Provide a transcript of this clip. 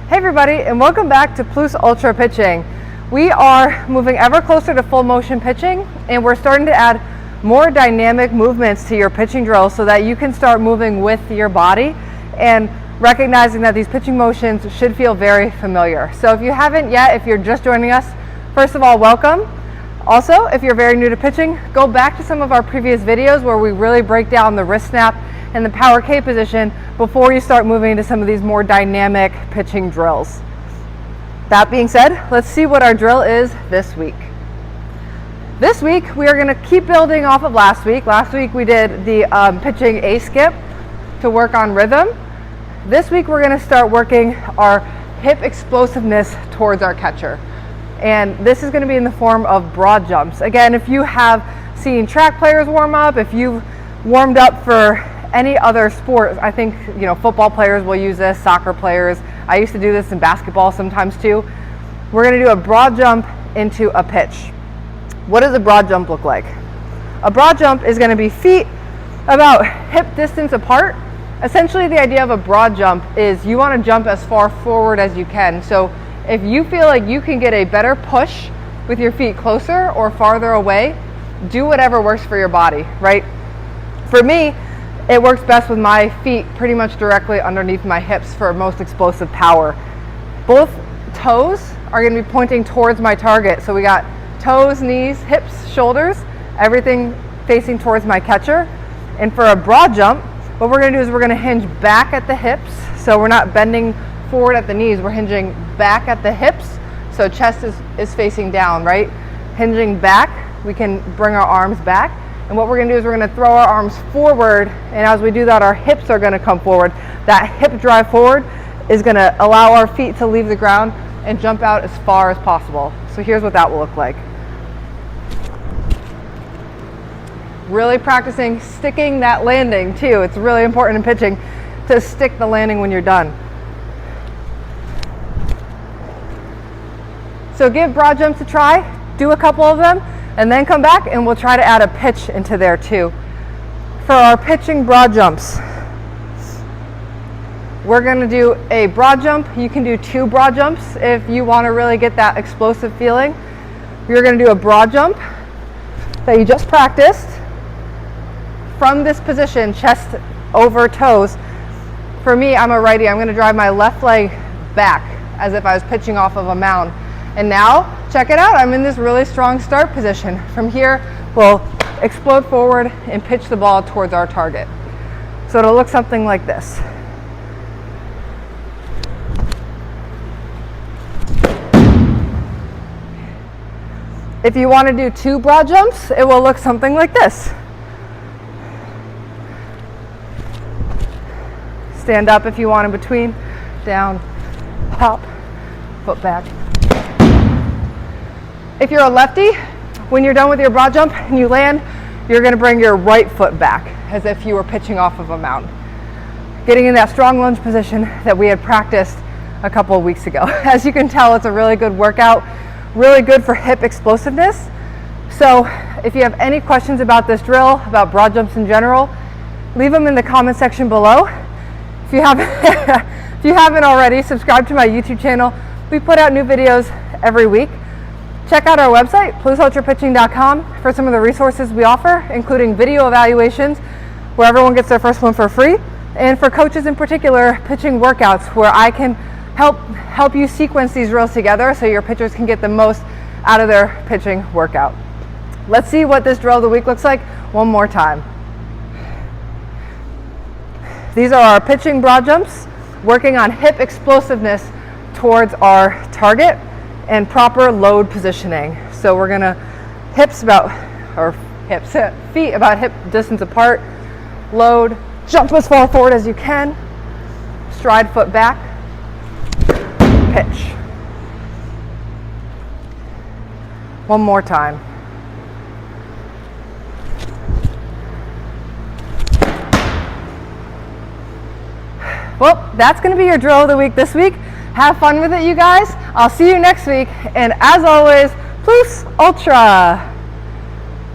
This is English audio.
Hey everybody, and welcome back to Plus Ultra Pitching. We are moving ever closer to full motion pitching, and we're starting to add more dynamic movements to your pitching drill so that you can start moving with your body and recognizing that these pitching motions should feel very familiar. So if you haven't yet, if you're just joining us, first of all, welcome. Also, if you're very new to pitching, go back to some of our previous videos where we really break down the wrist snap and the power K position before you start moving into some of these more dynamic pitching drills. That being said, let's see what our drill is this week. This week, we are going to keep building off of last week. Last week, we did the pitching A skip to work on rhythm. This week, we're going to start working our hip explosiveness towards our catcher. And this is going to be in the form of broad jumps. Again, if you have seen track players warm up, if you've warmed up for any other sport, I think, football players will use this, soccer players. I used to do this in basketball sometimes too. We're going to do a broad jump into a pitch. What does a broad jump look like? A broad jump is going to be feet about hip distance apart. Essentially, the idea of a broad jump is you want to jump as far forward as you can. So if you feel like you can get a better push with your feet closer or farther away, do whatever works for your body, right? For me, it works best with my feet pretty much directly underneath my hips for most explosive power. Both toes are going to be pointing towards my target. So we got toes, knees, hips, shoulders, everything facing towards my catcher. And for a broad jump, what we're going to do is we're going to hinge back at the hips. So we're not bending forward at the knees, we're hinging back at the hips. So chest is facing down, right? Hinging back, we can bring our arms back. And what we're going to do is we're going to throw our arms forward, and as we do that, our hips are going to come forward. That hip drive forward is going to allow our feet to leave the ground and jump out as far as possible. So here's what that will look like. Really practicing sticking that landing too. It's really important in pitching to stick the landing when you're done. So give broad jumps a try, do a couple of them, and then come back and we'll try to add a pitch into there too. For our pitching broad jumps, we're going to do a broad jump. You can do 2 broad jumps if you want to really get that explosive feeling. You're going to do a broad jump that you just practiced from this position, chest over toes. For me, I'm a righty. I'm going to drive my left leg back as if I was pitching off of a mound. And now, check it out, I'm in this really strong start position. From here, we'll explode forward and pitch the ball towards our target. So it'll look something like this. If you want to do 2 broad jumps, it will look something like this. Stand up if you want in between, down, hop, foot back. If you're a lefty, when you're done with your broad jump and you land, you're going to bring your right foot back as if you were pitching off of a mound. Getting in that strong lunge position that we had practiced a couple of weeks ago. As you can tell, it's a really good workout, really good for hip explosiveness. So if you have any questions about this drill, about broad jumps in general, leave them in the comment section below. If you haven't already, subscribe to my YouTube channel. We put out new videos every week. Check out our website, plusultrapitching.com, for some of the resources we offer, including video evaluations, where everyone gets their first one for free, and for coaches in particular, pitching workouts, where I can help you sequence these drills together so your pitchers can get the most out of their pitching workout. Let's see what this drill of the week looks like one more time. These are our pitching broad jumps, working on hip explosiveness towards our target and proper load positioning. So we're gonna feet about hip distance apart, load, jump as far forward as you can, stride foot back, pitch. One more time. Well, that's gonna be your drill of the week this week. Have fun with it, you guys. I'll see you next week. And as always, Plus Ultra.